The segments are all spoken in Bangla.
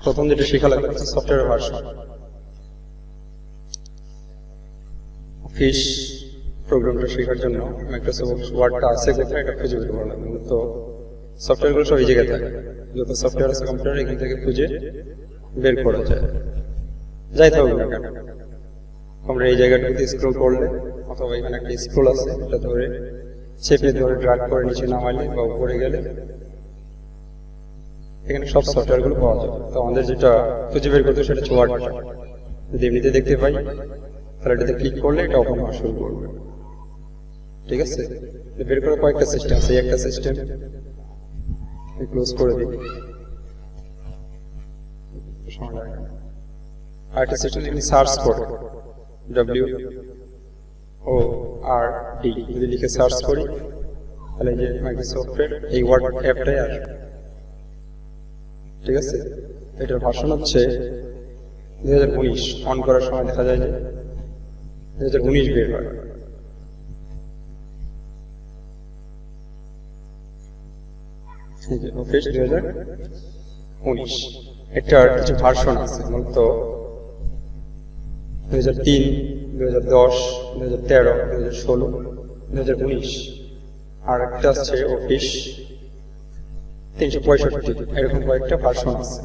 প্রথম যেটা শেখা লাগবে সফটওয়্যার ভার্সন। অফিস প্রোগ্রামটা শেখার জন্য মাইক্রোসফট ওয়ার্ডটা আছে কোথায় এটা খুঁজে বের করা লাগবে। তো সফটওয়্যারগুলো সব এই জায়গায় থাকে, যত সফটওয়্যার আছে কম্পিউটার এখান থেকে খুঁজে বের করা যায়, যাই থাকুক না কেন। আমরা এই জায়গাটাতে স্ক্রল করলে অথবা এখানে একটা স্ক্রল আছে, এটা ধরে চেপে ধরে ড্র্যাগ করে নিচে নামাইলে বা উপরে গেলে এখানে সব সফটওয়্যার গুলো পাওয়া যাবে। তো আমাদের যেটা খুঁজে বের করতে সেটা হচ্ছে ওয়ার্ডটা। যদি এমনিতে দেখতে পাই তাহলে এটাতে ক্লিক করলে এটা ওপেন হওয়া শুরু করবে। ঠিক আছে, বের করে কয়েকটা সিস্টেম আছে, একটা সিস্টেম ক্লোজ করে দিই। আরেকটা সিস্টেম এখানে সার্চ করে WORD যদি লিখে সার্চ করি তাহলে যে মাইক্রোসফটের এই ওয়ার্ড অ্যাপটাই আসবে। ঠিক আছে, এটার ভার্সন হচ্ছে 2019। অন করার সময় দেখা যায় যে 2019 বের হয়। অফিস 2019 এটার কিছু ভার্সন আছে, মূলত 2003, 2010, 2013, 2016, 2019 আর একটা আছে অফিস 365, এরকম কয়েকটা ভার্সন আছে।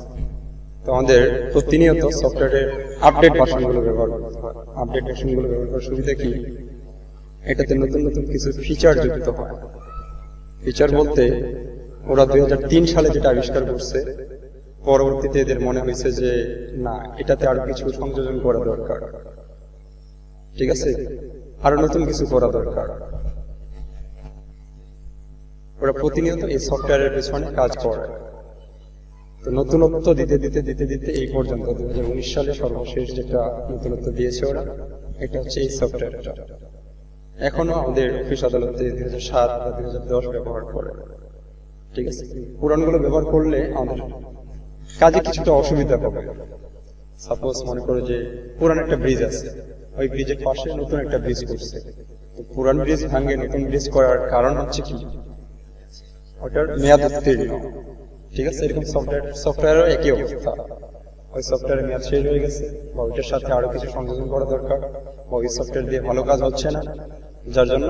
তো আমাদের প্রতিনিয়ত সফটওয়্যারের আপডেট ভার্সনগুলো ব্যবহার করতে হয়। আপডেট ভার্সনগুলো ব্যবহার করার সুবিধা কি, এটাতে নতুন নতুন কিছু ফিচার যুক্ত হয়। ফিচার বলতে ওরা 2003 সালে যেটা আবিষ্কার করছে, পরবর্তীতে এদের মনে হয়েছে যে না, এটাতে আরো কিছু সংযোজন করা দরকার। ঠিক আছে, আরো নতুন কিছু করা দরকার। ওরা প্রতিনিয়ত এই সফটওয়্যারের পেছনে কাজ করে। তো নতুনত্ব দিতে দিতে দিতে দিতে এই পর্যন্ত 2019 সালে সর্বশেষ যেটা নতুনত্ব দিয়েছে ওরা, এটা হচ্ছে এই সফটওয়্যারটা। এখনো আমাদের অফিস আদালতে 2007 বা 2010 ব্যবহার করে। ঠিক আছে, পুরানগুলো ব্যবহার করলে আমাদের কাজে কিছুটা অসুবিধা হবে। সাপোজ মনে করো যে পুরান একটা ব্রিজ আছে, ওই ব্রিজের পাশে নতুন একটা ব্রিজ করছে। তো পুরান ব্রিজ ভাঙে নতুন ব্রিজ করার কারণ হচ্ছে কি, ওটার মেয়াদ উত্তীর্ণ। ঠিক আছে, এরকম সফটওয়্যারও একই অবস্থা। ওই সফটওয়্যারের মেয়াদ শেষ হয়ে গেছে, বা ওইটার সাথে আরো কিছু সংযোজন করা দরকার, বা ওই সফটওয়্যার দিয়ে ভালো কাজ হচ্ছে না, যার জন্য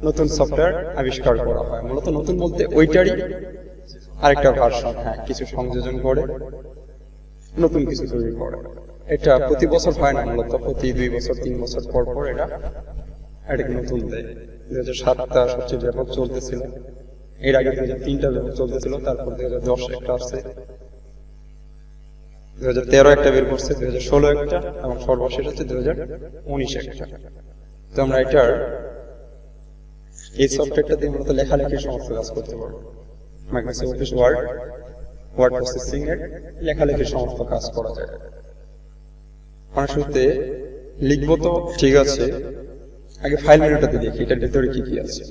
নতুন সফটওয়্যার আবিষ্কার করা হয়। মূলত নতুন বলতে ওইটারই আরেকটা ভার্সন, হ্যাঁ, কিছু সংযোজন করে নতুন কিছু তৈরি করে। এটা প্রতি বছর হয় না, মূলত প্রতি 2 বছর 3 বছর পর পর এটাকে নতুন দেয়। 2007টা সবচেয়ে ব্যাপক চলতেছিল, এর আগে 2003টা ব্যাপক চলতেছিল, তারপর 2010 একটা আসছে, 2013 একটা বের করছে, 2016 একটা, এবং সর্বশেষ হচ্ছে 2019 একটা। তো আমরা এটার এই সফটওয়্যারটা দিয়ে মূলত লেখালেখির সমস্ত কাজ করতে পারবো। মাইক্রোসফট অফিস ওয়ার্ড প্রসেসিং এর লেখালেখির সমস্ত কাজ করা যায়। আমরা শুরুতে লিখবো তো ঠিক আছে, আগে ফাইল মেনুটাতে দেখি এটার ভিতরে কি কি আছে।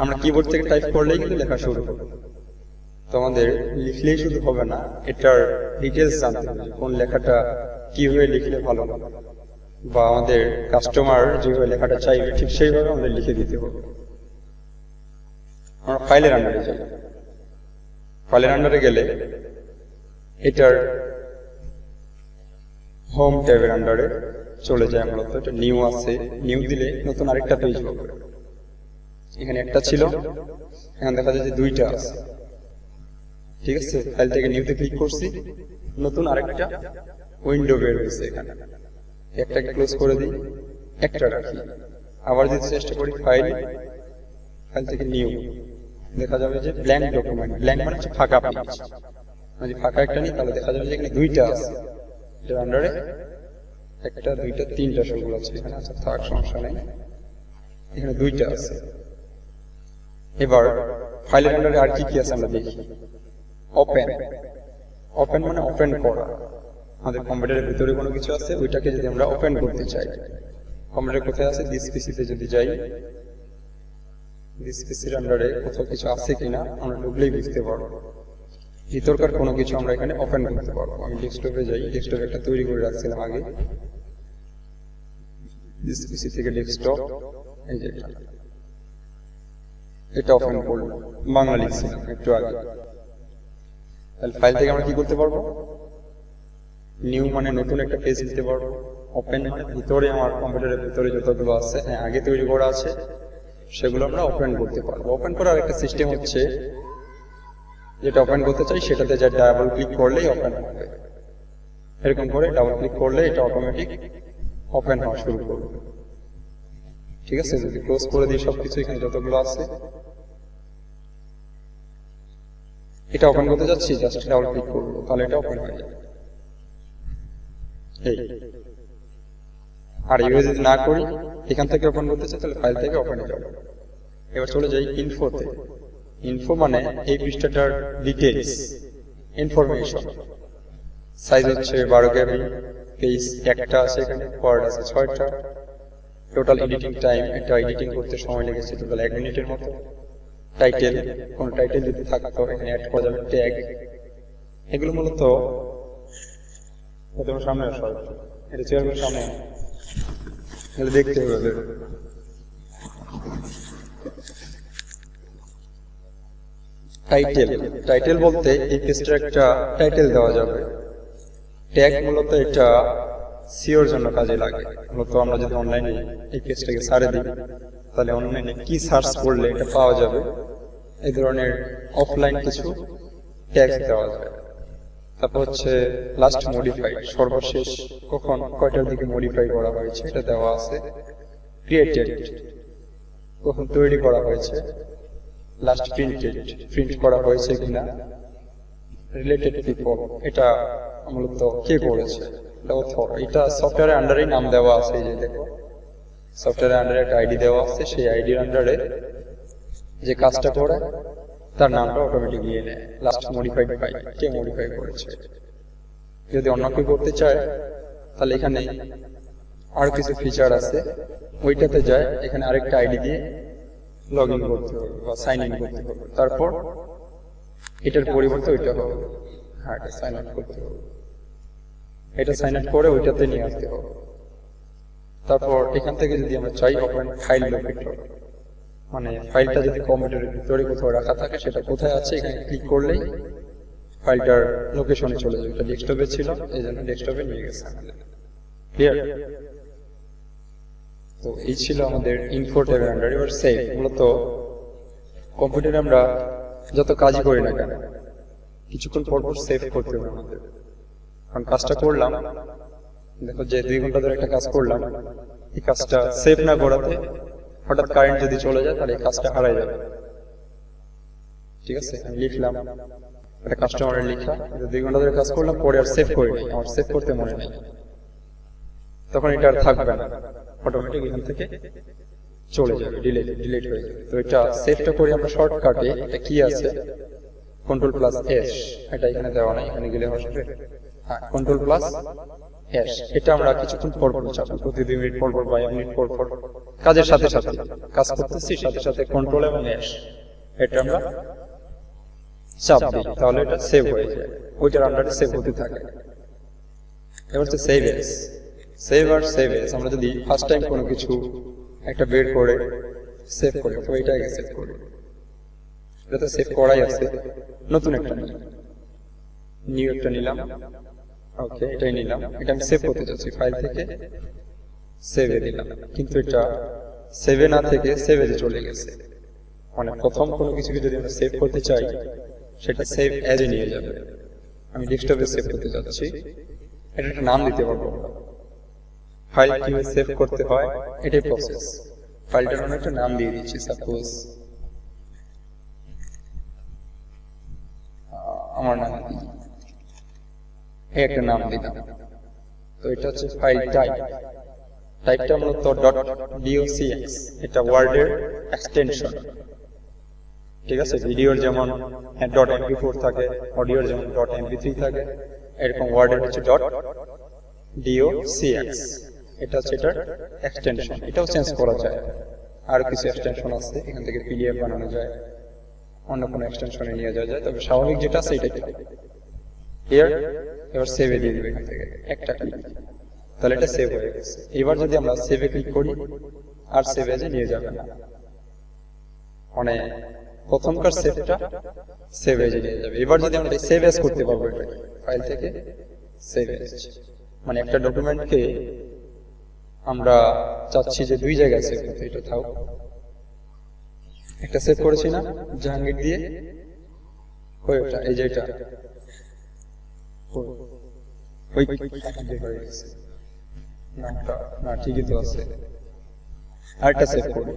আমরা কিবোর্ড থেকে টাইপ করলেই কিন্তু লেখা শুরু হবে। তো আমাদের লিখলেই শুধু হবে না, এটার ডিটেলস জানতে হবে, কোন লেখাটা কিভাবে লিখলে ভালো, বা আমাদের কাস্টমার যেভাবে লেখাটা চাইবে ঠিক সেইভাবে আমাদের লিখে দিতে হবে। আমরা ফাইলের আন্ডারে যাই। ফাইলের আন্ডারে গেলে এটার হোম ট্যাবের আন্ডারে চলে যায়। মূলত এটা নিউ আছে, নিউ দিলে নতুন আরেকটা পেজ হবে। এখানে একটা ছিল, এখন দেখা যায় যে 2টা আছে। ঠিক আছে, ফাইল থেকে নিউতে ক্লিক করছি, নতুন আরেকটা উইন্ডো বের হয়েছে। এখানে একটাকে ক্লোজ করে দিই, একটা রাখি, আবার যদি চেষ্টা করি ফাইল থেকে নিউ, দেখা যাবে যে ব্ল্যাঙ্ক ডকুমেন্ট। ব্ল্যাঙ্ক মানে হচ্ছে ফাঁকা পেজ। যদি ফাঁকা একটা নিই তাহলে দেখা যাবে যে এখানে 2টা আছে। এটার আন্ডারে 1, 2, 3টা সবগুলো আছে এখানে। আচ্ছা থাক, সমস্যা নেই, এখানে 2টা আছে। এবার ফাইলের আন্ডারে আর কি কি আছে আমরা দেখি। ওপেন, ওপেন মানে ওপেন করা। আমাদের কম্পিউটারের ভিতরে কোনো কিছু আছে, ওইটাকে যদি আমরা ওপেন করতে চাই, কম্পিউটার কোথায় আছে, দিস পিসিতে যদি যাই, দিস পিসির আন্ডারে কোথাও কিছু আছে কিনা আমরা ঢুকলেই বুঝতে পারবো। ভিতরকার কোনো কিছু আমরা এখানে ওপেন করতে পারবো। আমি ডেস্কটপে যাই, ডেস্কটপে একটা তৈরি করে রাখছিলাম আগে, দিস পিসি থেকে ডেস্কটপ, এই যে এটা ওপেন করলাম, বাংলা লিখছিলাম একটু আগে। তাহলে ফাইল থেকে আমরা কি করতে পারবো, নিউ মানে নতুন একটা পেজ দিতে পারবো, ওপেন মানে ভিতরে আমার কম্পিউটারের ভিতরে যতগুলো আছে হ্যাঁ আগে তৈরি করা আছে সেগুলো আমরা ওপেন করতে পারবো। ওপেন করার একটা সিস্টেম হচ্ছে যেটা ওপেন করতে চাই সেটাতে যা ডাবল ক্লিক করলেই ওপেন হবে, এরকম করে ডাবল ক্লিক করলে এটা অটোমেটিক ওপেন হওয়া শুরু করবে। ঠিক আছে, যদি ক্লোজ করে দিই সবকিছু এখানে যতগুলো আছে, এটা ওপেন করতে যাচ্ছি জাস্ট ডাবল ক্লিক করবো তাহলে এটা ওপেন হয়ে যাবে। এই আর ইউজ যদি না করি এখান থেকে ওপেন করতে চাই তাহলে ফাইল থেকে ওপেনে যাবে। এবার চলে যাই ইনফোতে। ইনফো মানে এই পৃষ্ঠাটার ডিটেইলস ইনফরমেশন। সাইজ হচ্ছে 12 KB, পেজ একটা আছে, এখানে ওয়ার্ড আছে 6টা, টোটাল এডিটিং টাইম, এটা এডিটিং করতে সময় লেগেছে টোটাল 1 মিনিটের মতো। টাইটেল, কোন টাইটেল যদি থাকতো এখানে অ্যাড করা যাবে, ট্যাগ, এগুলো মূলত তোমার সামনে আসা এটা চেয়ারগুলোর সামনে এগুলো দেখতে হবে। টাইটেল, টাইটেল বলতে এই পেজটার একটা টাইটেল দেওয়া যাবে। ট্যাগ মূলত এটা সিওর জন্য কাজে লাগে। মূলত আমরা যদি অনলাইনে এই পেজটাকে সার্চ দিই তাহলে অনলাইনে কি সার্চ করলে এটা পাওয়া যাবে এই ধরনের অফলাইন কিছু ট্যাগ দেওয়া যায়। তারপর হচ্ছে লাস্ট মডিফাইড, সর্বশেষ কখন কয়টার দিকে মডিফাই করা হয়েছে এটা দেওয়া আছে। ক্রিয়েটেড, কখন তৈরি করা হয়েছে। লাস্ট প্রিন্টেড, প্রিন্ট করা হয়েছে কিনা। রিলেটেড পিপল, এটা মূলত কে করেছে, এটা অথর, এটা সফটওয়্যারের আন্ডারেই নাম দেওয়া আছে। এই যে দেখো সফটওয়্যারের আন্ডারে একটা আইডি দেওয়া আছে, সেই আইডির আন্ডারে যে কাজটা করে তার নামটা অটোমেটিক নিয়ে নেয়। লাস্ট মডিফাইড ফাইল, কে মডিফাই করেছে। যদি অন্য কেউ করতে চায় তাহলে এখানে আর কিছু ফিচার আছে, ওইটাতে যায়, এখানে আরেকটা আইডি দিয়ে লগ ইন করতে হবে বা সাইন ইন করতে হবে। তারপর এটার পরিবর্তে ওইটা হবে, হ্যাঁ এটা সাইন আপ করতে হবে, এটা সাইন আপ করে ওইটাতে নিয়ে আসতে হবে। তারপর এখান থেকে যদি আমরা চাই ওপেন ফাইল লোকেটর, মানে ফাইলটা যদি কম্পিউটারের ভিতরে কোথাও রাখা থাকে সেটা কোথায় আছে এখানে ক্লিক করলেই ফাইলটার লোকেশনে চলে যাবে। এটা ডেস্কটপে ছিল এই জন্য ডেস্কটপে নিয়ে গেছে। ক্লিয়ার? তো এই ছিল আমাদের ইনফো ট্যাবের আন্ডার। এবার সেভ, মূলত কম্পিউটারে আমরা যত কাজই করি না কেন কিছুক্ষণ পর পর সেভ করতে হবে আমাদের। কারণ কাজটা করলাম, দেখো যে 2 ঘন্টা ধরে একটা কাজ করলাম, এই কাজটা সেভ না করাতে হঠাৎ কারেন্ট যদি চলে যায় তাহলে এই কাজটা হারাই যাবে। ঠিক আছে, আমি লিখলাম একটা কাস্টমারের লেখা, 2 ঘন্টা ধরে কাজ করলাম, পরে আর সেভ করিনি, আমার সেভ করতে মনে নেই, তখন এটা আর থাকবে না, অটোমেটিক এখান থেকে চলে যাবে, ডিলিট হয়ে যাবে। তো এটা সেভটা করি আমরা শর্টকাটে, এটা কি আছে Ctrl+S, এটা এখানে দেওয়া নাই, এখানে গেলে আসবে, হ্যাঁ Ctrl+S। এটা আমরা কিছুক্ষণ পর পর চাপবো, প্রতি 2 মিনিট পর পর বা 1 মিনিট পর পর, কাজের সাথে সাথে কাজ করতেছি সাথে সাথে Ctrl এবং S এটা আমরা চাপ দিই, তাহলে এটা সেভ হয়ে যায়, ওইটার আন্ডারে সেভ হতে থাকে। এবার হচ্ছে সেভ এস। সেভ আর সেভ এস, আমরা যদি ফার্স্ট টাইম কোনো কিছু একটা বের করে সেভ করি তো এটা আগে সেভ করি, এটাতে সেভ করাই আছে, নতুন একটা নিউ একটা নিলাম, ওকে এটাই নিলাম, এটা আমি সেভ করতে যাচ্ছি, ফাইল থেকে সেভে দিলাম, কিন্তু এটা সেভে না থেকে সেভে চলে গেছে। মানে প্রথম কোনো কিছুকে যদি আমরা সেভ করতে চাই সেটা সেভ অ্যাজে নিয়ে যাবে। আমি ডেস্কটপে সেভ করতে যাচ্ছি, এটা একটা নাম দিতে পারবো, ফাইল কিভাবে সেভ করতে হয় এটাই প্রসেস। ফাইলটার জন্য একটা নাম দিয়ে দিচ্ছি, সাপোজ আমার নাম একটা নাম দিলাম। তো এটা হচ্ছে ফাইল টাইপ, টাইপটা মূলত .docx, এটা ওয়ার্ডের এক্সটেনশন। ঠিক আছে, ভিডিওর যেমন .mp4 থাকে, অডিওর যেমন .mp3 থাকে, এরকম ওয়ার্ডের হচ্ছে .docx, এটা হচ্ছে এটার এক্সটেনশন। এটাও চেঞ্জ করা যায়, আর কিছু এক্সটেনশন আছে, এখান থেকে পিডিএফ বানানো যায়, অন্য কোনো এক্সটেনশনে নিয়ে যাওয়া যায়, তবে স্বাভাবিক যেটা আছে এটাই। ক্লিয়ার? এবার সেভে দিয়ে দেবে এখান থেকে একটা ক্লিক, তাহলে এটা সেভ হয়ে গেছে। এবার যদি আমরা সেভে ক্লিক করি আর সেভ এজে নিয়ে যাবে না, মানে প্রথমকার সেভটা সেভ এজে নিয়ে যাবে। এবার যদি আমরা সেভ এজ করতে পারবো, এটা ফাইল থেকে সেভ এজ, মানে একটা ডকুমেন্টকে আমরা চাচ্ছি যে দুই জায়গায় সেভ করতে, এটা থাক, একটা সেভ করেছি না জাহাঙ্গীর দিয়ে, ওইটা এই যে এটা ওই নামটা না ঠিকই তো আছে, আরেকটা সেভ করি,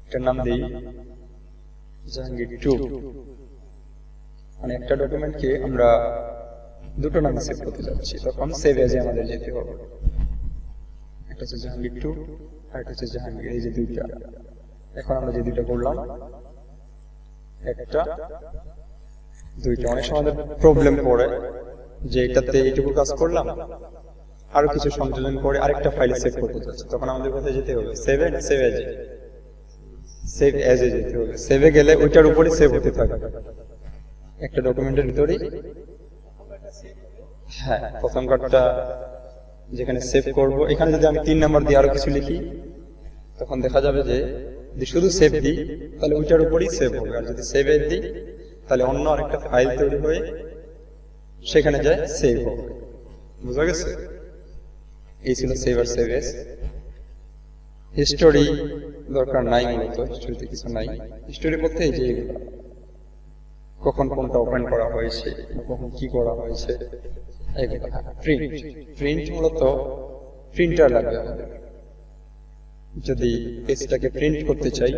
এটার নাম দিই জাহাঙ্গীর 2, মানে একটা ডকুমেন্টকে আমরা দুটো নামে সেভ করতে যাচ্ছি, তখন সেভ এজে আমাদের যেতে হবে। একটা হচ্ছে জাহাঙ্গীর 2 আর একটা হচ্ছে জাহাঙ্গীর, এই যে দুইটা। এখন আমরা যে দুইটা করলাম, একটা দুইটা, অনেক সময় প্রবলেম পড়ে যে এটাতে এইটুকু কাজ করলাম, আরো কিছু সংযোজন করে আরেকটা ফাইলে সেভ করতে যাচ্ছে, তখন আমাদের কোথায় যেতে হবে? সেভ এন্ড সেভ এজে, সেভ এজে যেতে হবে। সেভে গেলে ওইটার উপরই সেভ হতে থাকবে একটা ডকুমেন্টের ভিতরেই। হ্যাঁ, প্রথম কার্ডটা যেখানে সেভ করব, এখানে যদি আমি 3 নাম্বার দিয়ে আরো কিছু লিখি, তখন দেখা যাবে যে শুধু সেভ দিই তাহলে ওইটার উপরই সেভ হবে, আর যদি সেভ এজ দিই তাহলে অন্য আরেকটা ফাইল তৈরি হয়ে সেখানে যায় সেভ হবে। বুঝা গেছে? এই ছিল সেভ আর সেভ এজ। হিস্টোরি দরকার নাই, মূলত হিস্টোরিতে কিছু নাই। হিস্টোরি বলতে এই যে এগুলো, কখন কোনটা ওপেন করা হয়েছে, কখন কি করা হয়েছে, এগুলো। প্রিন্ট, প্রিন্ট মূলত প্রিন্টার লাগবে আমাদের, যদি পেজটাকে প্রিন্ট করতে চাই,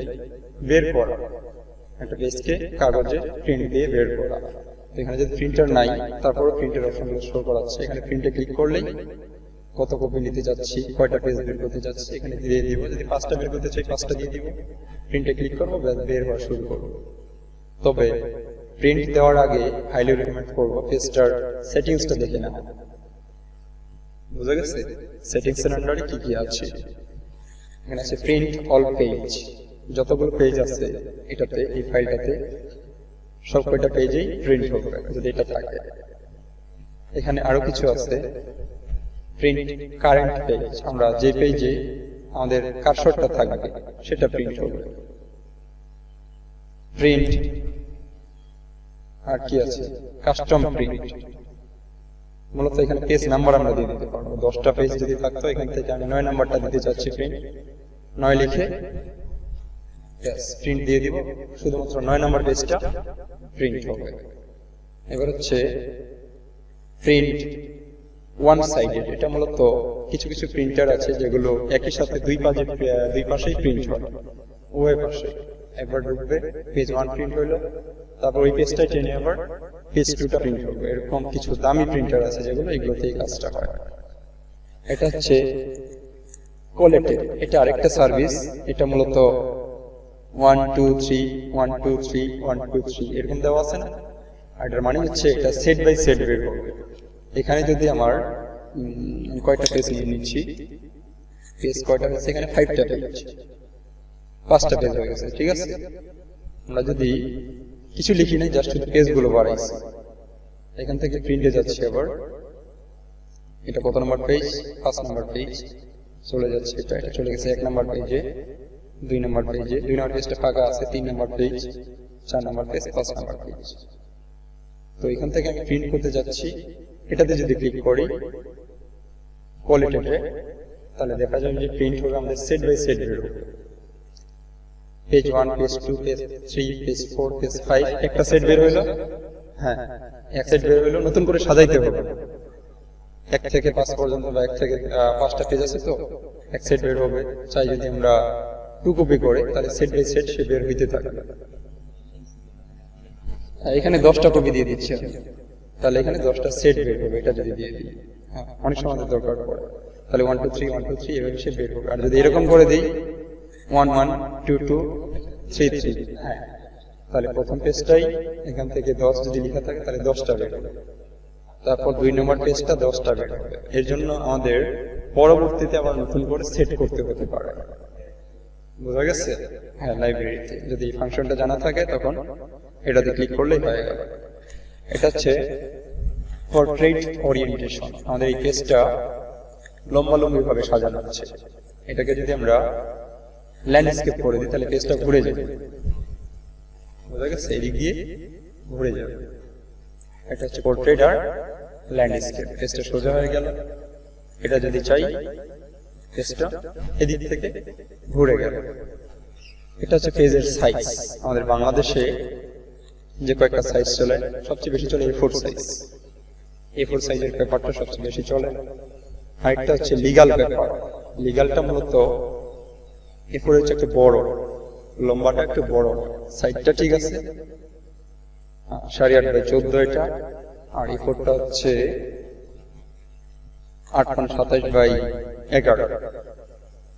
বের করা, একটা পেজকে কাগজে প্রিন্ট দিয়ে বের করা। এখানে যদি প্রিন্টার নাই, তারপরে প্রিন্টের অপশনগুলো শো করাচ্ছে, এখানে প্রিন্টে ক্লিক করলেই কত কপি নিতে যাচ্ছি, কয়টা পেজ বের করতে যাচ্ছি এখানে দিয়ে দিব। যদি 5টা বের করতে চাই 5টা দিয়ে দিব, প্রিন্টে ক্লিক করবো, বের হওয়া শুরু করবো। তবে প্রিন্ট দেওয়ার আগে হাইলি রেকমেন্ড করবো পেজটার সেটিংসটা দেখে না। বুঝা গেছে? সেটিংস এর আন্ডারে কি কি আছে? এখানে আছে প্রিন্ট অল পেজ, যতগুলো পেজ আছে এটাতে, এই ফাইলটাতে সব কয়টা পেজেই প্রিন্ট হবে যদি এটা থাকে। এখানে আরো কিছু আছে, প্রিন্ট কারেন্ট পেজ, আমরা যে পেজে আমাদের কারসরটা থাকবে সেটা প্রিন্ট হবে। প্রিন্ট আর কি আছে, কাস্টম প্রিন্ট, মূলত এখানে পেজ নাম্বার আমরা দিয়ে দিতে পারবো। 10টা পেজ যদি থাকতো, এখান থেকে আমি 9 নাম্বারটা দিতে চাচ্ছি, প্রিন্ট 9 লিখে প্রিন্ট দিয়ে দিব, শুধুমাত্র 9 নাম্বার পেজটা প্রিন্ট হবে। এবার হচ্ছে প্রিন্ট ওয়ান সাইডেড, এটা মূলত কিছু কিছু প্রিন্টার আছে যেগুলো একই সাথে দুই পাশেই প্রিন্ট হয়, উভয় পাশে। একবার ঢুকবে, পেজ 1 প্রিন্ট হইলো, তারপর ওই পেজটা টেনে আবার পেজ 2টা প্রিন্ট হবে। এরকম কিছু দামি প্রিন্টার আছে যেগুলো এগুলোতে এই কাজটা হয়। এটা হচ্ছে কোলেটেড, এটা আরেকটা সার্ভিস। এটা মূলত 1 2 3 1 2 3 1 2 3 এরকম দেওয়া আছে না, আর এটার মানে হচ্ছে এটা সেট বাই সেট বের করবে। এখানে যদি আমার কয়টা পেজ নিয়ে নিচ্ছি, পেজ কয়টা হচ্ছে, এখানে 5টা পেজ, 5টা পেজ হয়ে গেছে, ঠিক আছে। আমরা যদি কিছু লিখি নাই, জাস্ট পেজগুলো বাড়াইছি, এখান থেকে প্রিন্টে যাচ্ছে। আবার এটা কত নম্বর পেজ? 5 নম্বর পেজ চলে যাচ্ছে, এটা চলে গেছে 1 নম্বর পেজে, 2 নম্বর পেজে, 2 নম্বর পেজটা ফাঁকা আছে, 3 নম্বর পেজ, 4 নম্বর পেজ, 5 নম্বর পেজ। তো এখান থেকে আমি প্রিন্ট করতে যাচ্ছি, এটাতে যদি ক্লিক করি কোয়ালিটিতে, তাহলে দেখা যাবে যে প্রিন্ট হবে আমাদের সেট বাই সেট বের হবে। Page 1, page 2, page 3, page 4, page 5, একটা সেট বের হইলো। হ্যাঁ, এক সেট বের হইলো, নতুন করে সাজাইতে হবে। 1 থেকে 5 পর্যন্ত বা 1 থেকে 5টা পেজ আছে, তো এক সেট বের হবে। চাই যদি আমরা 2 কপি করে, তাহলে সেট বাই সেট সে বের হইতে থাকবে। এখানে 10টা কপি দিয়ে দিচ্ছি, তাহলে এখানে 10টা সেট বের হবে। এটা যদি দিয়ে দিই, অনেক সময় আমাদের দরকার পড়ে, তাহলে 1 2 3 1 2 3 এভাবে সে বের হবে। আর যদি এরকম করে দিই 1 1 2 2 3 3, হ্যাঁ, তাহলে প্রথম পেজটাই এখান থেকে 10 যদি লেখা থাকে তাহলে 10টা বের হবে। তারপর 2 নম্বর পেজটা 10টা বের হবে। এর জন্য আমাদের পরবর্তীতে আবার নতুন করে সেট করতে হতে পারে। বোঝা গেছে? হ্যাঁ, লাইব্রেরিতে যদি এই ফাংশনটা জানা থাকে তখন এটাতে ক্লিক করলেই হয়ে গেল। এটা হচ্ছে পোর্ট্রেট ওরিয়েন্টেশন। আমাদের এই পেজটা লম্বালম্বি ভাবে সাজানো আছে। এটাকে যদি আমরা ল্যান্ডস্কেপ করে দিই তাহলে পেজটা ঘুরে যাবে। বোঝা গেছে, এদিক দিয়ে ঘুরে যাবে। এটা হচ্ছে পোর্ট্রেট আর ল্যান্ডস্কেপ। পেজটা সোজা হয়ে গেল। এটা যদি চাই পেজটা এদিক থেকে ঘুরে গেল। এটা হচ্ছে পেজের সাইজ। আমাদের বাংলাদেশে যে কয়েকটা সাইজ চলে, সবচেয়ে বেশি চলে A4 সাইজ। A4 সাইজের পেপারটা সবচেয়ে বেশি চলে। আরেকটা হচ্ছে লিগাল পেপার। লিগালটা মূলত A4 হচ্ছে একটু বড়, লম্বাটা একটু বড়, সাইজটা ঠিক আছে, 8.5 বাই 14 এটা। আর A4টা হচ্ছে 8.27 বাই 11।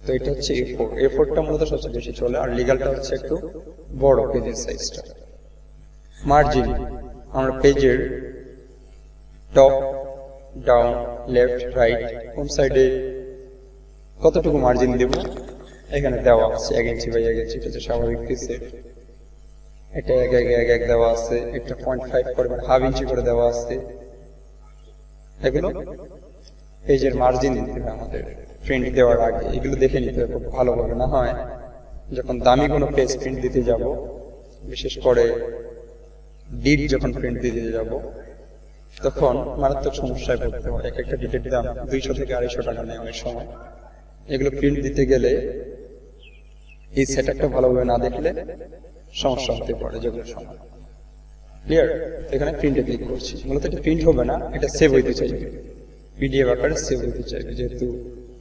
তো এটা হচ্ছে A4। A4টা মূলত সবচেয়ে বেশি চলে, আর লিগালটা হচ্ছে একটু বড় পেজের সাইজটা। মার্জিন, আমরা পেজের টপ, ডাউন, লেফট, রাইট, কোন সাইডে কতটুকু মার্জিন দেব এখানে দেওয়া আছে। 1 ইঞ্চি বাই 1 ইঞ্চি, এটা হচ্ছে স্বাভাবিক পিসের। এটা 1 দেওয়া আছে, এটা 0.5 করে, মানে হাফ ইঞ্চি করে দেওয়া আছে। এগুলো পেজের মার্জিন দিতে হবে আমাদের প্রিন্ট দেওয়ার আগে। এগুলো দেখে নিতে হবে খুব ভালোভাবে, না হয় যখন দামি কোনো পেজ প্রিন্ট দিতে যাব, বিশেষ করে ডিড যখন প্রিন্ট দিতে যাব, তখন মারাত্মক সমস্যায় পড়তে হয়। একটা ডিটের দাম 200 থেকে 250 টাকা নেয় অনেক সময়। এগুলো প্রিন্ট দিতে গেলে এই সেটআপটা ভালোভাবে না দেখলে সমস্যা হতে পারে যেগুলো সময়। ক্লিয়ার? এখানে প্রিন্টে ক্লিক করছি। মূলত এটা প্রিন্ট হবে না, এটা সেভ হইতে চাইবে, পিডিএফ আকারে সেভ হইতে চাইবে, যেহেতু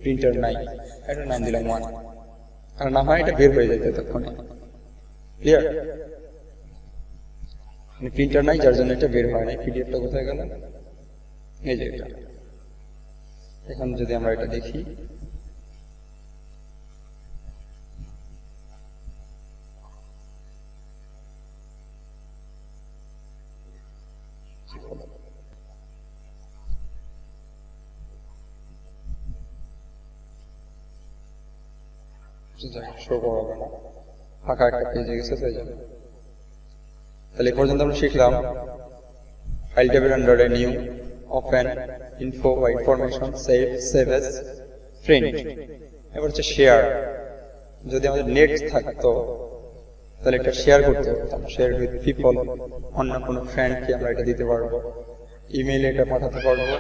প্রিন্টার নাই। এটা নাম দিলাম 1, আর না হয় এটা বের হয়ে যেতে তখন। ক্লিয়ার? প্রিন্টার নাই যার জন্য এটা বের হয় না। পিডিএফটা কোথায় গেল? এই যে এটা। এখন যদি আমরা এটা দেখি, শো করা হবে না, ফাঁকা একটা পেজে গেছে, তাই জন্য। তাহলে এই পর্যন্ত আমরা শিখলাম ফাইল ট্যাবের আন্ডারে নিউ, ওপেন, ইনফো বা information, save, save S, print. এবার হচ্ছে শেয়ার। যদি আমাদের নেট থাকতো তাহলে এটা শেয়ার করতে পারতাম, শেয়ার উইথ পিপল, অন্য কোনো ফ্রেন্ডকে আমরা এটা দিতে পারবো, ইমেইলে এটা পাঠাতে পারবো,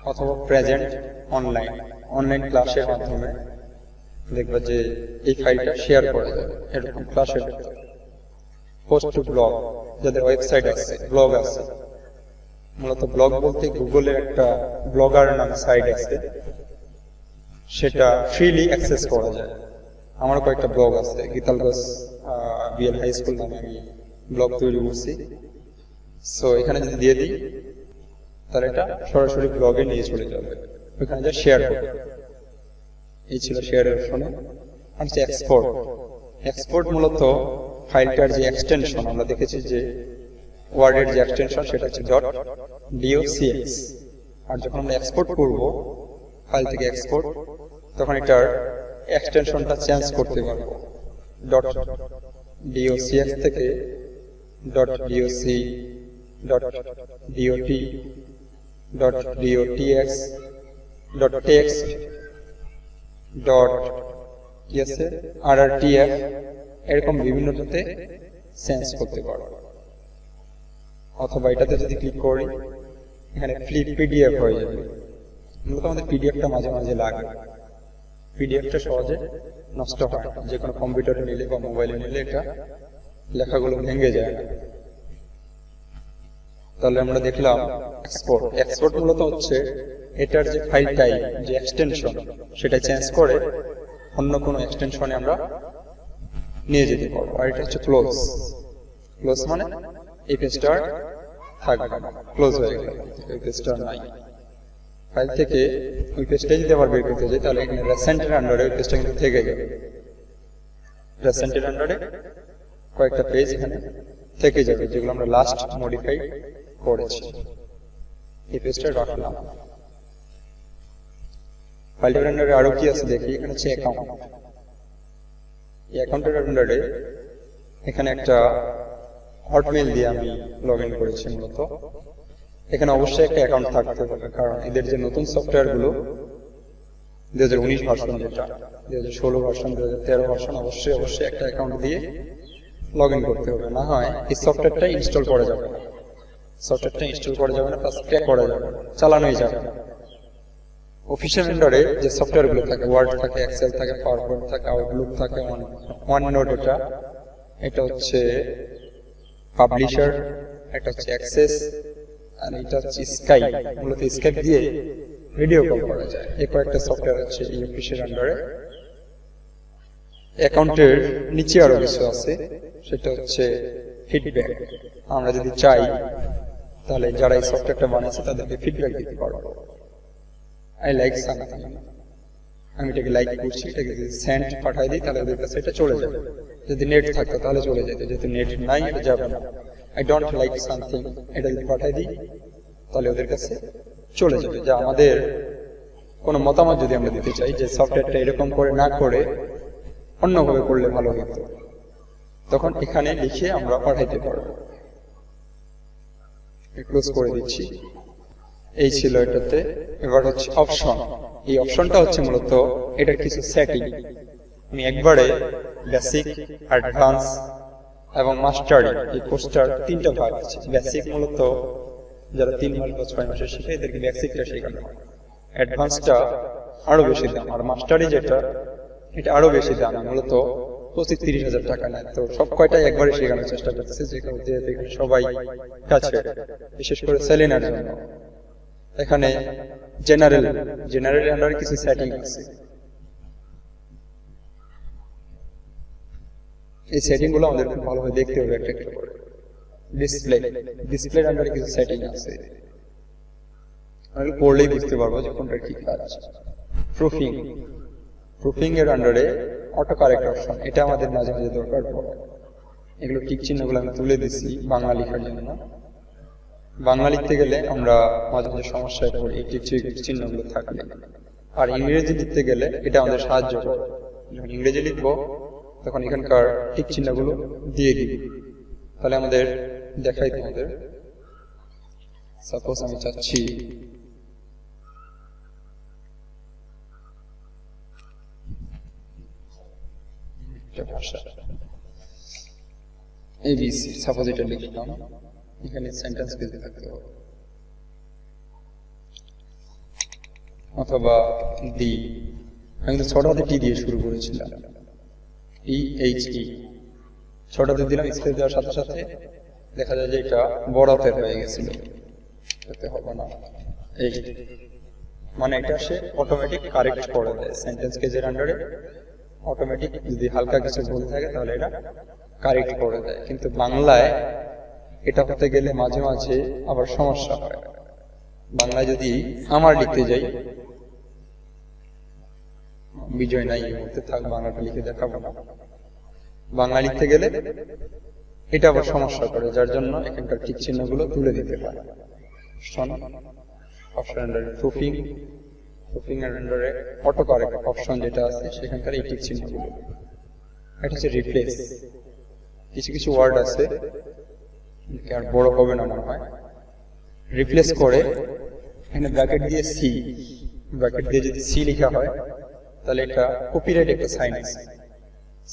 অথবা প্রেজেন্ট অনলাইন, অনলাইন ক্লাসের মাধ্যমে দেখবা যে এই ফাইলটা শেয়ার করা যাবে এরকম ক্লাসের ভিতরে। পোস্ট টু ব্লগ, যাদের ওয়েবসাইট আছে, ব্লগ আছে, মূলত ব্লগ বলতে গুগলের একটা ব্লগার নাম সাইট আছে, সেটা ফ্রিলি অ্যাক্সেস করা যায়। আমার কয়েকটা ব্লগ আছে, গীতালগঞ্জ বিএল হাই স্কুল নামে আমি ব্লগ তৈরি করছি। সো এখানে যদি দিয়ে দিই তাহলে এটা সরাসরি ব্লগে নিয়ে চলে যাবে, ওইখানে যা শেয়ার করবে। এই ছিল শেয়ারের অপশনে। আর হচ্ছে এক্সপোর্ট। এক্সপোর্ট মূলত ফাইলটার যে এক্সটেনশন, আমরা দেখেছি যে ওয়ার্ডের যে এক্সটেনশন সেটা হচ্ছে .docx। আর যখন আমরা এক্সপোর্ট করব ফাইল থেকে এক্সপোর্ট, তখন এটার এক্সটেনশনটা চেঞ্জ করতে পারবো। .docx থেকে .doc, .dot, .dotx, .text, .rrtf এরকম বিভিন্নটাতে চেঞ্জ করতে পারবো। অথবা এটাতে যদি ক্লিক করি এখানে ফ্লিপ পিডিএফ হয়ে যাবে। মূলত আমাদের পিডিএফটা মাঝে মাঝে লাগে, পিডিএফটা সহজে নষ্ট হয় না। যে কোনো কম্পিউটারে নিলে বা মোবাইলে নিলে এটা লেখাগুলো ভেঙে যায় না। তাহলে আমরা দেখলাম এক্সপোর্ট। এক্সপোর্ট মূলত হচ্ছে এটার যে ফাইল টাইপ, যে এক্সটেনশন, সেটা চেঞ্জ করে অন্য কোনো এক্সটেনশনে আমরা নিয়ে যেতে পারবো। আর এটা হচ্ছে ক্লোজ। ক্লোজ মানে এই পেজটা থাকবে না, ক্লোজ হয়ে গেল, এই পেজটা নাই। ফাইল থেকে ওই পেজটা যদি আবার বের করতে যাই তাহলে এখানে রিসেন্টের আন্ডারে ওই পেজটা কিন্তু থেকে যাবে। রিসেন্টের আন্ডারে কয়েকটা পেজ এখানে থেকে যাবে যেগুলো আমরা লাস্ট মডিফাই করেছি। এই পেজটা রাখলাম। ফাইলটার আন্ডারে আরো কি আছে দেখি। এখানে হচ্ছে অ্যাকাউন্ট। এই অ্যাকাউন্টের আন্ডারে এখানে একটা হটমেইল দিয়ে আমি লগ ইন করেছি। মূলত এখানে অবশ্যই একটা অ্যাকাউন্ট থাকতে হবে, কারণ এদের যে নতুন সফটওয়্যার গুলো 2019 ভার্সন, যেটা 2016 ভার্সন, 2013 ভার্সন, অবশ্যই একটা অ্যাকাউন্ট দিয়ে লগ ইন করতে হবে, না হয় এই সফটওয়্যারটা ইনস্টল করা যাবে না, সফটওয়্যারটা ইনস্টল করা যাবে না, প্লাস ক্র্যাক করা যাবে না, চালানোই যাবে না। অফিসের আন্ডারে যে সফটওয়্যারগুলো থাকে, ওয়ার্ড থাকে, এক্সেল থাকে, পাওয়ার পয়েন্ট থাকে, আউটলুক থাকে, ওয়ান নোট, এটা হচ্ছে পাবলিশার, এটা হচ্ছে অ্যাক্সেস, আর এটা হচ্ছে স্কাইপ। মূলত স্কাইপ দিয়ে ভিডিও কল করা যায়। এই কয়েকটা সফটওয়্যার হচ্ছে এই অফিসের আন্ডারে। অ্যাকাউন্টের নিচে আরো কিছু আছে, সেটা হচ্ছে ফিডব্যাক। আমরা যদি চাই তাহলে যারা এই সফটওয়্যারটা বানিয়েছে তাদেরকে ফিডব্যাক দিতে পারবো। আই লাইক সামথিং, আমি এটাকে লাইক করছি, এটাকে যদি সেন্ড পাঠাই দিই তাহলে ওদের কাছে এটা চলে যাবে। যদি নেট থাকতো তাহলে চলে যেত, যেহেতু নেট নাই এটা যাবে না। আই ডোন্ট লাইক সামথিং, এটা যদি পাঠাই দিই তাহলে ওদের কাছে চলে যাবে। যা আমাদের কোনো মতামত যদি আমরা দিতে চাই যে সফটওয়্যারটা এরকম করে না করে অন্যভাবে করলে ভালো হতো, তখন এখানে লিখে আমরা পাঠাইতে পারবো। ক্লোজ করে দিচ্ছি। এই ছিল এটাতে। এবার হচ্ছে অপশন। এই অপশনটা হচ্ছে মূলত এটার কিছু সেটিং। আমি একবারে বেসিক, অ্যাডভান্স এবং মাস্টারি, এই কোর্সটার তিনটা ভাগ আছে। বেসিক মূলত যারা 3 মাস বা 6 মাসে শিখে এদেরকে বেসিকটা শেখানো হয়। অ্যাডভান্সটা আরো বেশি দাম, আর মাস্টারি যেটা এটা আরো বেশি দাম, মূলত 25-30 হাজার টাকা নেয়। তো সব কয়টাই একবারে শেখানোর চেষ্টা করতেছে, যেখানে সবাই কাছে, বিশেষ করে সেলিনার জন্য। এখানে জেনারেল আন্ডারে কিছু সেটিং আছে। এই সেটিং গুলো আমাদের খুব ভালোভাবে দেখতে হবে একটা একটা করে। ডিসপ্লে আন্ডারে কিছু সেটিং আছে, আমরা পড়লেই বুঝতে পারবো যে কোনটা কি কাজ। প্রুফিং এর আন্ডারে অটো কারেক্ট অপশন, এটা আমাদের মাঝে মাঝে দরকার পড়ে। এগুলো টিক চিহ্নগুলো আমি তুলে দিচ্ছি বাংলা লেখার জন্য। বাংলা লিখতে গেলে আমরা মাঝে মাঝে সমস্যায় পড়ি এই টিক চিহ্নগুলো থাকলে। আর ইংরেজি লিখতে গেলে এটা আমাদের সাহায্য করে। যখন ইংরেজি লিখবো তখন এখানকার টিক চিহ্নগুলো দিয়ে দিই, তাহলে আমাদের দেখাই তোমাদের। সাপোজ আমি চাচ্ছি ভাষা এবিসি, সাপোজ এটা লিখলাম, এখানে সেন্টেন্স পেজে থাকতে হবে, অথবা দি। আমি তো ছোট হাতে টি দিয়ে শুরু করেছিলাম, EHE ছোট হাতে দিলাম, স্পেস দেওয়ার সাথে সাথে দেখা যায় যে এটা বড় হাতের হয়ে গেছিল, হবে না। এই মানে এটা সে অটোমেটিক কারেক্ট করে দেয় সেন্টেন্স পেজের আন্ডারে। অটোমেটিক যদি হালকা কিছু ভুল থাকে তাহলে এটা কারেক্ট করে দেয়। কিন্তু বাংলায় এটা হতে গেলে মাঝে মাঝে আবার সমস্যা হয়। বাংলায় যদি আমার লিখতে যাই, বিজয় নাই এই মুহূর্তে, থাক বাংলাটা লিখে দেখাবো না। বাংলা লিখতে গেলে এটা আবার সমস্যা করে, যার জন্য এখানকার টিক চিহ্নগুলো তুলে দিতে হয়। অপশন আন্ডারে প্রুফিং এর আন্ডারে অটো কারেক্ট অপশন যেটা আছে সেখানকার এই টিক চিহ্নগুলো। এটা হচ্ছে রিপ্লেস। কিছু কিছু ওয়ার্ড আছে আর বড় হবে না মনে হয়, রিপ্লেস করে এখানে ব্র্যাকেট দিয়ে সি, ব্র্যাকেট দিয়ে যদি সি লেখা হয় তাহলে এটা কপিরাইট একটা সাইন আছে,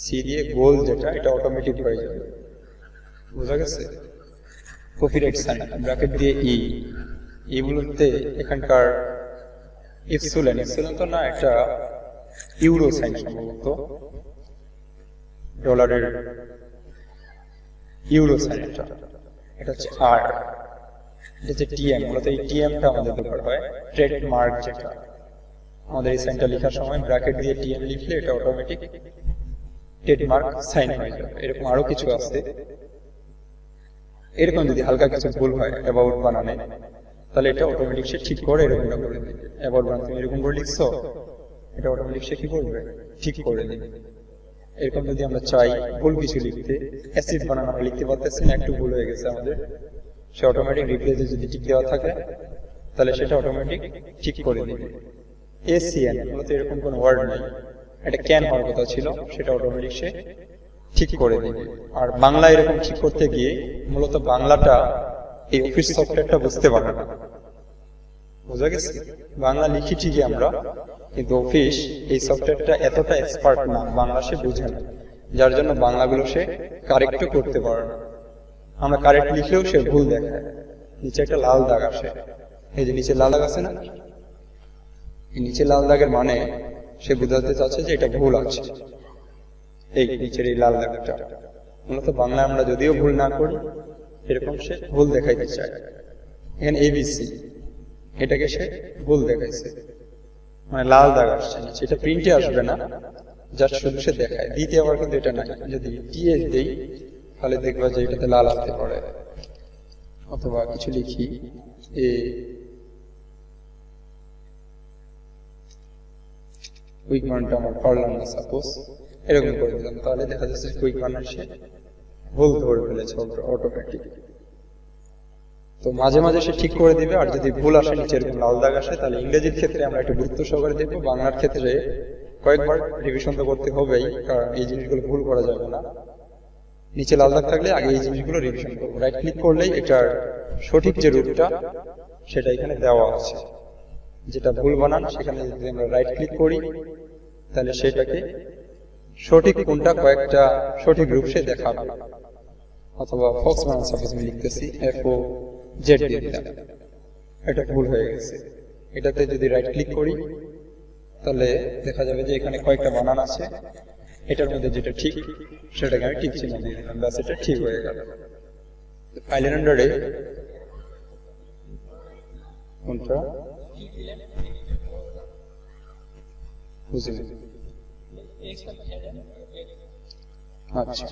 সি দিয়ে গোল যেটা এটা অটোমেটিক হয়ে যাবে। বুঝা গেছে? Copyright sign. ব্র্যাকেট দিয়ে ই বলতে এখানকার এপসিলন তো না, একটা ইউরো সাইন সম্ভবত, ডলারের ইউরো সাইন। এটা হচ্ছে আর, এটা হচ্ছে টিএম। মূলত এই টিএমটা আমাদের দরকার হয়, ট্রেডমার্ক যেটা। আমাদের এই সাইনটা লেখার সময় ব্র্যাকেট দিয়ে টিএম লিখলে এটা অটোমেটিক ট্রেডমার্ক সাইন হয়ে যাবে। এরকম আরো কিছু আছে। এরকম যদি হালকা কিছু ভুল হয় অ্যাবাউট বানানে, তাহলে এটা অটোমেটিক সে ঠিক করে এরকমটা করে দেবে। অ্যাবাউট বানান তুমি এরকম করে লিখছো, এটা অটোমেটিক সে কি করবে, ঠিক করে দেবে। এরকম যদি আমরা চাই ভুল কিছু লিখতে, অ্যাসিড বানানো আমরা লিখতে পারতেছি না, একটু ভুল হয়ে গেছে আমাদের, সে অটোমেটিক রিপ্লেসে যদি টিক দেওয়া থাকে তাহলে সেটা অটোমেটিক ঠিক করে দেবে। এসিএন মূলত এরকম কোনো ওয়ার্ড নাই, এটা ক্যান হওয়ার কথা ছিল, সেটা অটোমেটিক সে ঠিক করে দেবে। আর বাংলা এরকম ঠিক করতে গিয়ে মূলত বাংলাটা এই অফিস সফটওয়্যারটা বুঝতে পারে না। বুঝা গেছে? বাংলা লিখি ঠিকই আমরা, কিন্তু অফিস এই সফটওয়্যারটা এতটা এক্সপার্ট না, বাংলা সে বুঝে না। যার জন্য বাংলাগুলো সে কারেক্টও করতে পারে না। আমরা কারেক্ট লিখলেও সে ভুল দেখায়। নিচে একটা লাল দাগ আসে, এই যে নিচে লাল দাগ আছে না, এই নিচে লাল দাগের মানে সে বোঝাতে চাচ্ছে যে এটা ভুল আছে। এই নিচের এই লাল দাগটা মূলত বাংলায় আমরা যদিও ভুল না করি, এরকম সে ভুল দেখাইতে চায়। এখানে এবিসি, এটাকে সে ভুল দেখাইছে, মানে লাল দাগ আসছে নিচে। এটা প্রিন্টে আসবে না, জাস্ট শুধু সে দেখায়। দ্বিতীয় আবার কিন্তু এটা নাই। যদি টিএস দেই তাহলে দেখবা যে এটাতে লাল আসতে পারে। অথবা কিছু লিখি এ কুইক বানানটা আমার পারলাম না, সাপোজ এরকম করে দিলাম, তাহলে দেখা যাচ্ছে কুইক বানান সে ভুল ধরে ফেলেছে অটোমেটিক। তো মাঝে মাঝে সে ঠিক করে দিবে। আর যদি ভুল আসে, নিচে এরকম লাল দাগ আসে, তাহলে ইংরেজির ক্ষেত্রে আমরা একটু গুরুত্ব সহকারে দেখবো। বাংলার ক্ষেত্রে কয়েকবার রিভিশন তো করতে হবেই, কারণ এই জিনিসগুলো ভুল করা যাবে না। নিচে লাল দাগ থাকলে আগে এই জিনিসগুলো রিভিশন করবো। রাইট ক্লিক করলেই এটার সঠিক যে রূপটা সেটা এখানে দেওয়া আছে। যেটা ভুল বানান সেখানে যদি আমরা রাইট ক্লিক করি তাহলে সেটাকে সঠিক কোনটা কয়েকটা সঠিক রূপ সে দেখাবে। অথবা ফক্স বানান সাপোজ আমি লিখতেছি FOZ দিয়ে দিলাম, এটা ভুল হয়ে গেছে। এটাতে যদি রাইট ক্লিক করি তাহলে দেখা যাবে যে এখানে কয়েকটা বানান আছে, এটার মধ্যে যেটা ঠিক সেটাকে আমি টিক চিহ্ন দিয়ে দিলাম, ব্যাস এটা ঠিক হয়ে গেল। ফাইলের আন্ডারে কোনটা বুঝলি? আচ্ছা,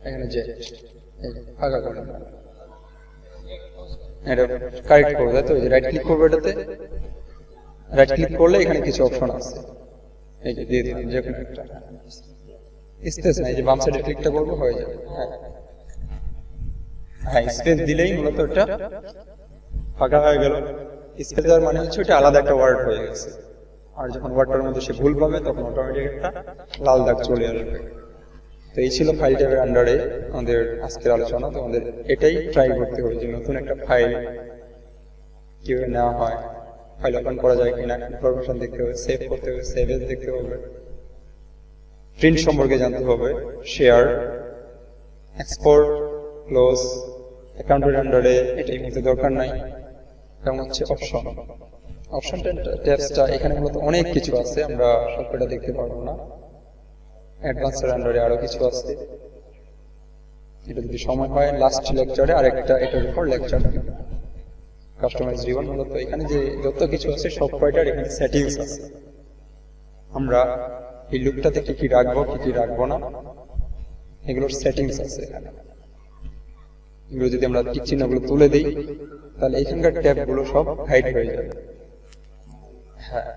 এখানে যে আগা করে এটা কারেক্ট করবো, তাই তো? রাইট ক্লিক করবো, এটাতে রাইট ক্লিক করলে এখানে কিছু অপশন আছে, এই যে দিয়ে দিলাম যে কোনো একটা স্পেস নাই, যে বাম সাইডে ক্লিকটা করবো হয়ে যাবে। হ্যাঁ, স্পেস দিলেই মূলত এটা ফাঁকা হয়ে গেল। স্পেস দেওয়ার মানে হচ্ছে ওটা আলাদা একটা ওয়ার্ড হয়ে গেছে। আর যখন ওয়ার্ডটার মধ্যে সে ভুল পাবে তখন অটোমেটিক একটা লাল দাগ চলে আসবে। তো এই ছিল ফাইল ট্যাবের আন্ডারে আমাদের আজকের আলোচনা। তো আমাদের এটাই ট্রাই করতে হবে যে নতুন একটা ফাইল কিভাবে নেওয়া হয়, ফাইল ওপেন করা যায় কিনা, ইনফরমেশন দেখতে হবে, সেভ করতে হবে, সেভ এজ দেখতে হবে, প্রিন্ট সম্পর্কে জানতে হবে, শেয়ার, এক্সপোর্ট, ক্লোজ, অ্যাকাউন্টের আন্ডারে এটাই মধ্যে দরকার নাই। এবং হচ্ছে অপশন, অপশন ট্যাবসটা এখানে মূলত অনেক কিছু আছে, আমরা সবকটা দেখতে পারবো না। অ্যাডভান্সের আন্ডারে আরো কিছু আছে, এটা যদি সময় হয় লাস্ট লেকচারে আরেকটা এটার উপর লেকচার দিব। কাস্টমাইজ রিবন মূলত এখানে যে যত কিছু আছে সব কয়টার এখানে সেটিংস আছে। আমরা এই লুকটাতে কি কি রাখবো কি কি রাখবো না এগুলোর সেটিংস আছে এখানে। এগুলো যদি আমরা টিক চিহ্নগুলো তুলে দিই তাহলে এখানকার ট্যাবগুলো সব হাইড হয়ে যাবে। হ্যাঁ,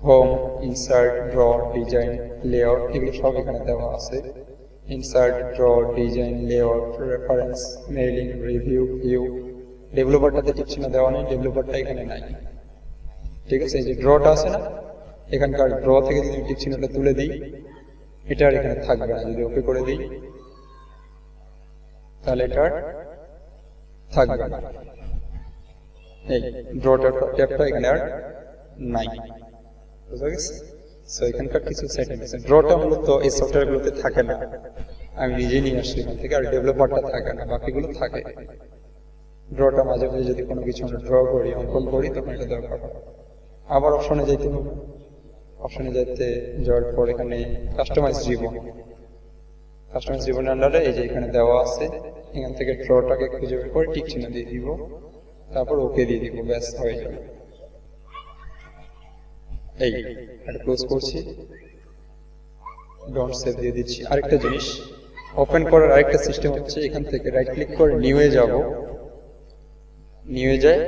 home, insert, draw, design, layout এগুলো সব এখানে দেওয়া আছে। Insert, draw, design, layout, reference, mailing, review, view. ডেভেলপারটাতে টিক চিহ্ন দেওয়া নেই, ডেভেলপারটা এখানে নাই। ঠিক আছে, এই যে ড্রটা আছে না, এখানকার ড্র থেকে যদি টিক চিহ্নটা তুলে দিই এটা আর এখানে থাকবে না। যদি ওকে করে দিই তাহলে এটা থাকবে না। এই ড্রটা ট্যাবটা এখানে আর নাই। বুঝা গেছে? সো এখানকার কিছু সেটিং আছে। ড্রটা মূলত এই সফটওয়্যারগুলোতে থাকে না, আমি নিজে নিয়ে আসছি এখান থেকে। আর ডেভেলপারটা থাকে না, বাকিগুলো থাকে। ড্রটা মাঝে মাঝে যদি কোনো কিছু আমরা ড্র করি, অঙ্কন করি, তখন এটা দরকার হয়। আবার অপশনে যেতে হবে। অপশনে যেতে যাওয়ার পর এখানে কাস্টমাইজ রিবন, কাস্টমাইজ রিবনের আন্ডারে এই যে এখানে দেওয়া আছে, এখান থেকে ড্রটাকে খুঁজে বের করে টিক চিহ্ন দিয়ে দিব, তারপর ওকে দিয়ে দিব, ব্যাস হয়ে যাবে। এই এটা ক্লোজ করছি, ডোন্ট সেভ দিয়ে দিচ্ছি। আরেকটা জিনিস ওপেন করার আরেকটা সিস্টেম হচ্ছে, এখান থেকে রাইট ক্লিক করে নিউয়ে যাব, নিউয়ে যায়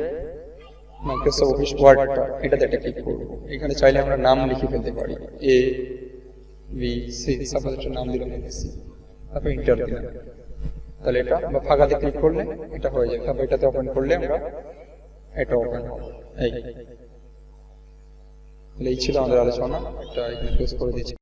মাইক্রোসফট অফিস ওয়ার্ডটা, এটাতে একটা ক্লিক করব। এখানে চাইলে আমরা নাম লিখে ফেলতে পারি, ABC, সাপোজ একটা নাম দিলাম ABC, তারপর এন্টার দিলাম, তাহলে এটা বা ফাঁকাতে ক্লিক করলে এটা হয়ে যাবে। তারপর এটাতে ওপেন করলে আমরা এটা ওপেন হবে। এই ছিল আমাদের আলোচনা, এটা এখানে ক্লোজ করে দিচ্ছি।